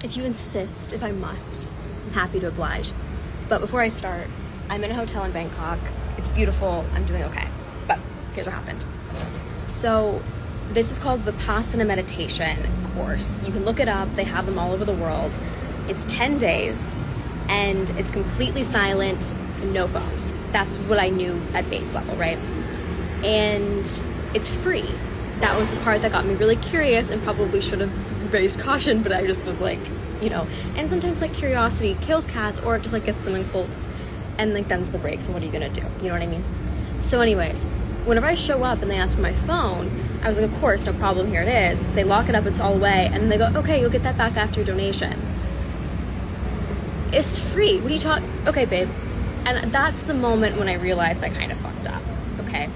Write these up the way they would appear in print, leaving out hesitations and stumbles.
If you insist, if I must, I'm happy to oblige. But before I start, I'm in a hotel in Bangkok. It's beautiful. I'm doing okay. But here's what happened. So this is called the Vipassana meditation course. You can look it up. They have them all over the world. It's 10 days and it's completely silent, no phones. That's what I knew at base level, right? And it's free. That was the part that got me really curious and probably should have raised caution, but I just was like, you know, and sometimes like curiosity kills cats, or it just like gets them in quotes and like them's the breaks, and what are you gonna do? You know what I mean? So anyways, whenever I show up and they ask for my phone, I was like, of course, no problem, here it is. They lock it up, it's all away, and then they go, okay, you'll get that back after your donation. It's free. What are you talking? Okay, babe. And that's the moment when I realized I kind of fucked up, okay?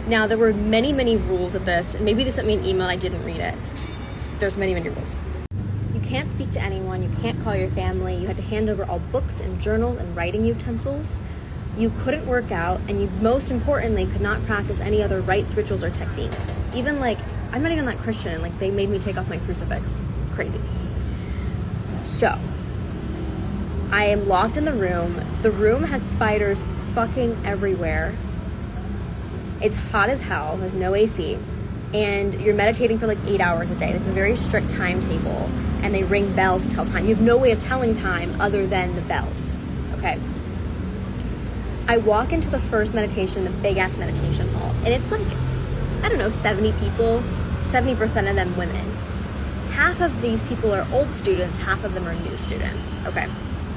Now, there were many, many rules of this. Maybe they sent me an email and I didn't read it. There's many, many rules. You can't speak to anyone. You can't call your family. You had to hand over all books and journals and writing utensils. You couldn't work out, and you, most importantly, could not practice any other rites, rituals, or techniques. Even like, I'm not even that Christian. Like, they made me take off my crucifix. Crazy. So, I am locked in the room. The room has spiders fucking everywhere. It's hot as hell. There's no AC. And you're meditating for like 8 hours a day. They have a very strict timetable. And they ring bells to tell time. You have no way of telling time other than the bells. Okay? I walk into the first meditation, the big-ass meditation hall. And it's like, I don't know, 70 people. 70% of them women. Half of these people are old students. Half of them are new students. Okay?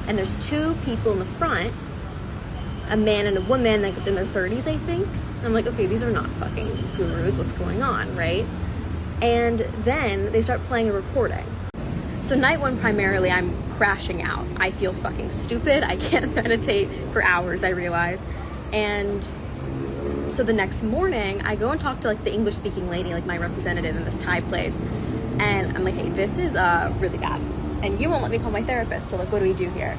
And there's two people in the front, a man and a woman, like in their 30s, I think. I'm like, okay, these are not fucking gurus. What's going on, right? And then they start playing a recording. So night one, primarily, I'm crashing out. I feel fucking stupid. I can't meditate for hours, I realize. And so the next morning, I go and talk to like the English-speaking lady, like my representative in this Thai place. And I'm like, hey, this is really bad. And you won't let me call my therapist, so like, what do we do here?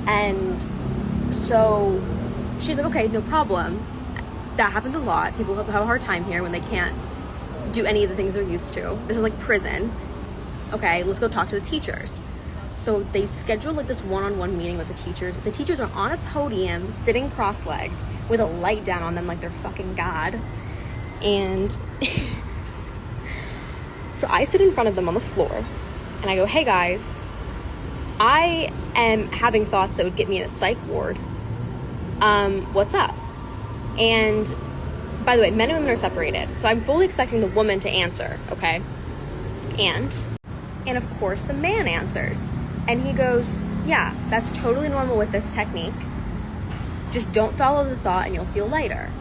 And so she's like, okay, no problem. That happens a lot. People have a hard time here when they can't do any of the things they're used to. This is like prison. Okay, let's go talk to the teachers. So they schedule like this one-on-one meeting with the teachers. The teachers are on a podium, sitting cross-legged, with a light down on them like they're fucking God. And so I sit in front of them on the floor, and I go, hey guys, I am having thoughts that would get me in a psych ward. What's up? And by the way, men and women are separated. So I'm fully expecting the woman to answer, okay? And of course the man answers. And he goes, yeah, that's totally normal with this technique. Just don't follow the thought and you'll feel lighter.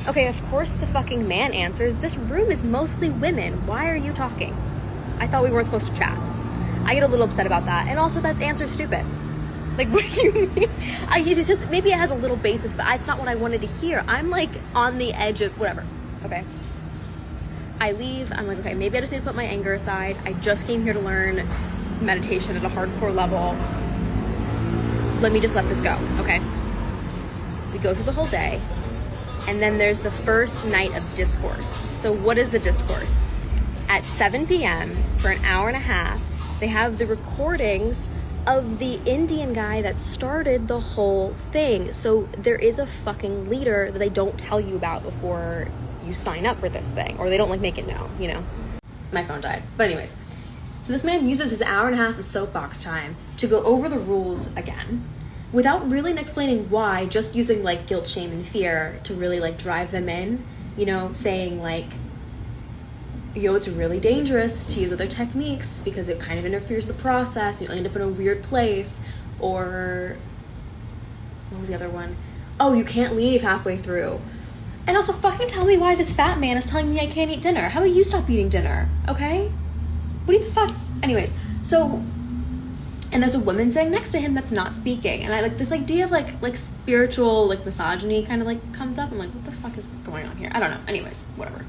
Okay, of course the fucking man answers, this room is mostly women. Why are you talking? I thought we weren't supposed to chat. I get a little upset about that. And also that answer's stupid. Like, what do you mean? It's just, maybe it has a little basis, but it's not what I wanted to hear. I'm like on the edge of whatever. Okay. I leave. I'm like, okay, maybe I just need to put my anger aside. I just came here to learn meditation at a hardcore level. Let me just let this go. Okay. We go through the whole day. And then there's the first night of discourse. So what is the discourse? At 7 p.m. for an hour and a half, they have the recordings of the Indian guy that started the whole thing. So there is a fucking leader that they don't tell you about before you sign up for this thing, or they don't like make it known, you know? My phone died. But anyways, so this man uses his hour and a half of soapbox time to go over the rules again without really explaining why, just using like guilt, shame, and fear to really like drive them in, you know, saying like, yo, it's really dangerous to use other techniques because it kind of interferes with the process and you'll end up in a weird place. Or what was the other one? Oh, you can't leave halfway through. And also fucking tell me why this fat man is telling me I can't eat dinner. How about you stop eating dinner, okay? What do you fuck? Anyways, so, and there's a woman sitting next to him that's not speaking. And I like this idea of like spiritual, like misogyny kind of like comes up. I'm like, what the fuck is going on here? I don't know. Anyways, whatever.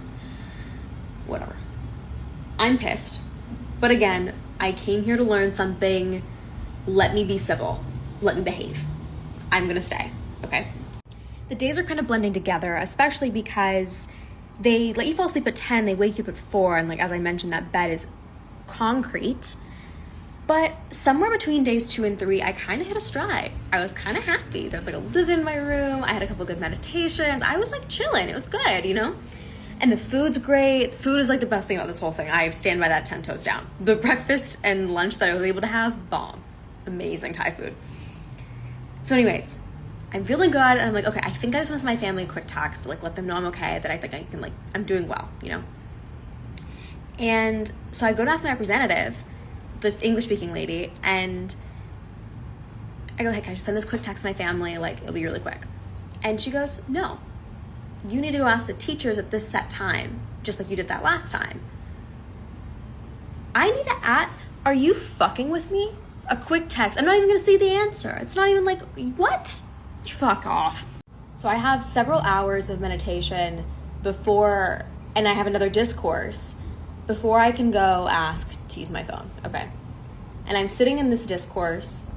I'm pissed. But again, I came here to learn something. Let me be civil. Let me behave. I'm gonna stay, okay? The days are kind of blending together, especially because they let you fall asleep at 10, they wake you up at 4, and like as I mentioned, that bed is concrete. But somewhere between days 2 and 3, I kind of hit a stride. I was kind of happy. There was like a lizard in my room. I had a couple good meditations. I was like chilling. It was good, you know? And the food's great. Food is like the best thing about this whole thing. I stand by that 10 toes down. The breakfast and lunch that I was able to have, bomb. Amazing Thai food. So anyways, I'm feeling good. And I'm like, okay, I think I just want to send my family a quick text to like let them know I'm okay, that I think I can like, I'm doing well, you know? And so I go to ask my representative, this English-speaking lady, and I go, hey, can I just send this quick text to my family? Like, it'll be really quick. And she goes, no. You need to go ask the teachers at this set time, just like you did that last time. I need to are you fucking with me? A quick text. I'm not even going to see the answer. It's not even like, what? Fuck off. So I have several hours of meditation before, and I have another discourse before I can go ask to use my phone. Okay. And I'm sitting in this discourse,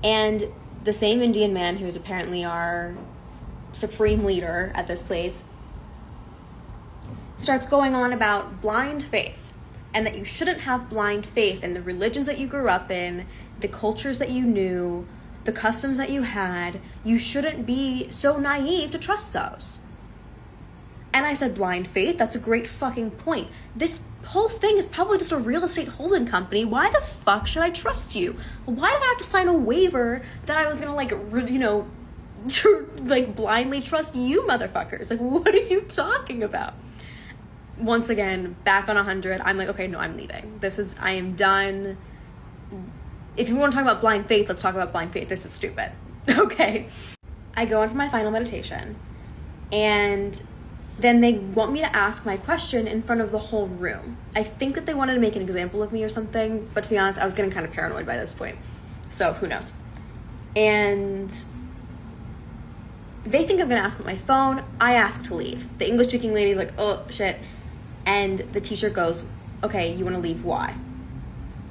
and the same Indian man who's apparently our supreme leader at this place starts going on about blind faith, and that you shouldn't have blind faith in the religions that you grew up in, the cultures that you knew, the customs that you had. You shouldn't be so naive to trust those. And I said, blind faith? That's a great fucking point. This whole thing is probably just a real estate holding company. Why the fuck should I trust you? Why did I have to sign a waiver that I was gonna like, you know, like blindly trust you motherfuckers? Like, what are you talking about? Once again, back on 100, I'm like, okay, no, I'm leaving. I am done. If you want to talk about blind faith, let's talk about blind faith. This is stupid. Okay. I go on for my final meditation, and then they want me to ask my question in front of the whole room. I think that they wanted to make an example of me or something, but to be honest, I was getting kind of paranoid by this point. So who knows? And they think I'm gonna ask with my phone. I ask to leave. The English-speaking lady's like, oh, shit. And the teacher goes, okay, you wanna leave, why?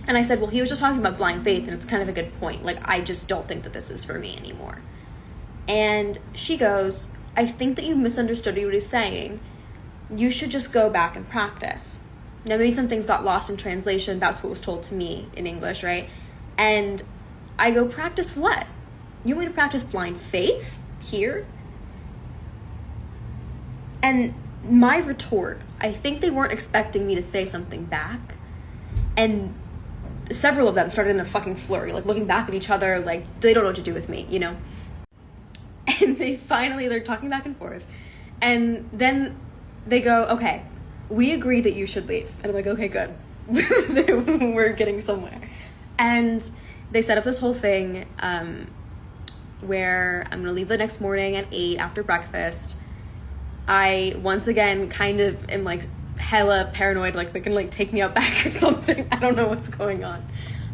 And I said, well, he was just talking about blind faith, and it's kind of a good point. Like, I just don't think that this is for me anymore. And she goes, I think that you misunderstood what he's saying. You should just go back and practice. Now, maybe some things got lost in translation. That's what was told to me in English, right? And I go, practice what? You want me to practice blind faith here? And my retort, I think they weren't expecting me to say something back. And several of them started in a fucking flurry, like looking back at each other, like they don't know what to do with me, you know? And they're talking back and forth. And then they go, okay, we agree that you should leave. And I'm like, okay, good. We're getting somewhere. And they set up this whole thing where I'm going to leave the next morning at 8 after breakfast. I, once again, kind of am like hella paranoid, like they can like take me out back or something. I don't know what's going on.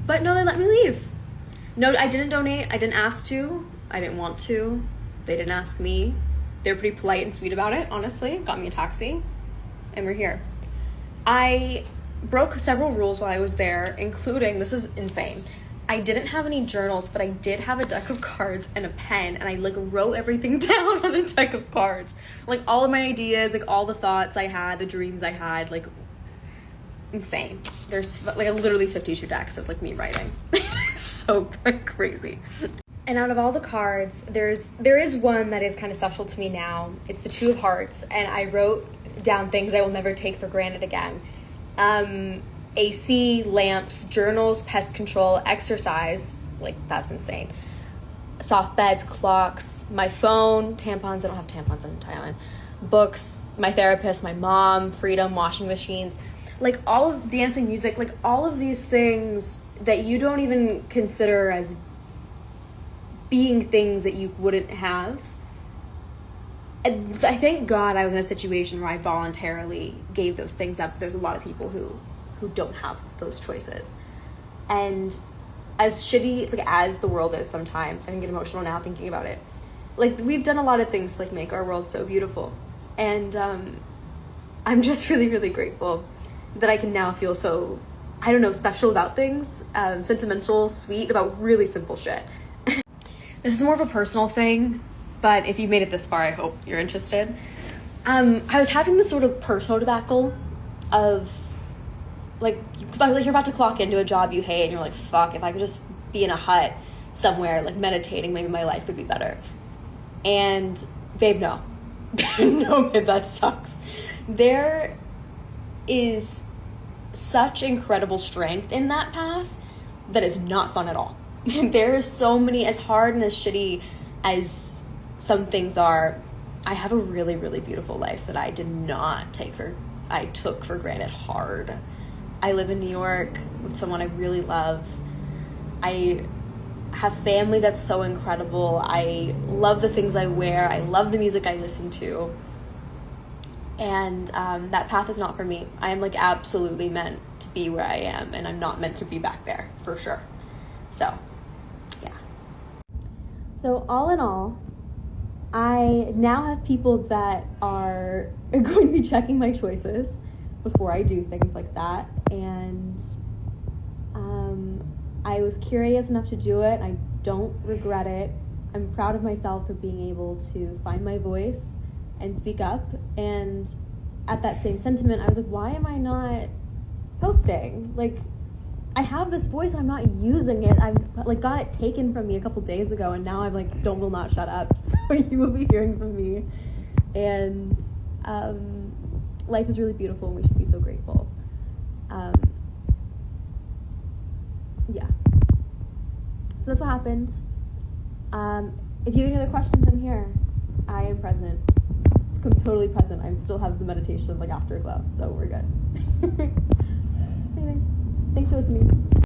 But no, they let me leave. No, I didn't donate. I didn't ask to. I didn't want to. They didn't ask me. They were pretty polite and sweet about it, honestly. Got me a taxi. And we're here. I broke several rules while I was there, including, this is insane, I didn't have any journals, but I did have a deck of cards and a pen, and I like wrote everything down on a deck of cards. Like all of my ideas, like all the thoughts I had, the dreams I had, like insane. There's like literally 52 decks of like me writing. So crazy. And out of all the cards, there is one that is kind of special to me now. It's the Two of Hearts, and I wrote down things I will never take for granted again. AC, lamps, journals, pest control, exercise. Like, that's insane. Soft beds, clocks, my phone, tampons. I don't have tampons in Thailand. Books, my therapist, my mom, freedom, washing machines. Like, all of dancing, music, like, all of these things that you don't even consider as being things that you wouldn't have. And I thank God I was in a situation where I voluntarily gave those things up. There's a lot of people who don't have those choices. And as shitty like as the world is sometimes, I can get emotional now thinking about it. Like, we've done a lot of things to like make our world so beautiful. And I'm just really, really grateful that I can now feel so, I don't know, special about things, sentimental, sweet about really simple shit. This is more of a personal thing, but if you made it this far, I hope you're interested. I was having this sort of personal debacle of like you're about to clock into a job you hate and you're like, fuck, if I could just be in a hut somewhere like meditating, maybe my life would be better. And babe, no. No, babe, that sucks. There is such incredible strength in that path that is not fun at all. There are so many, as hard and as shitty as some things are, I have a really, really beautiful life that I took for granted hard. I live in New York with someone I really love. I have family that's so incredible. I love the things I wear. I love the music I listen to. And that path is not for me. I am like absolutely meant to be where I am, and I'm not meant to be back there, for sure. So, yeah. So all in all, I now have people that are going to be checking my choices before I do things like that. And I was curious enough to do it. I don't regret it. I'm proud of myself for being able to find my voice and speak up. And at that same sentiment, I was like, why am I not posting? Like, I have this voice, I'm not using it. I've like got it taken from me a couple days ago, and now I'm like, will not shut up. So you will be hearing from me. And life is really beautiful, and we should be so grateful. Yeah. So that's what happened. If you have any other questions, I'm here. I am present. I'm totally present. I still have the meditation like afterglow, so we're good. Anyways, thanks for listening.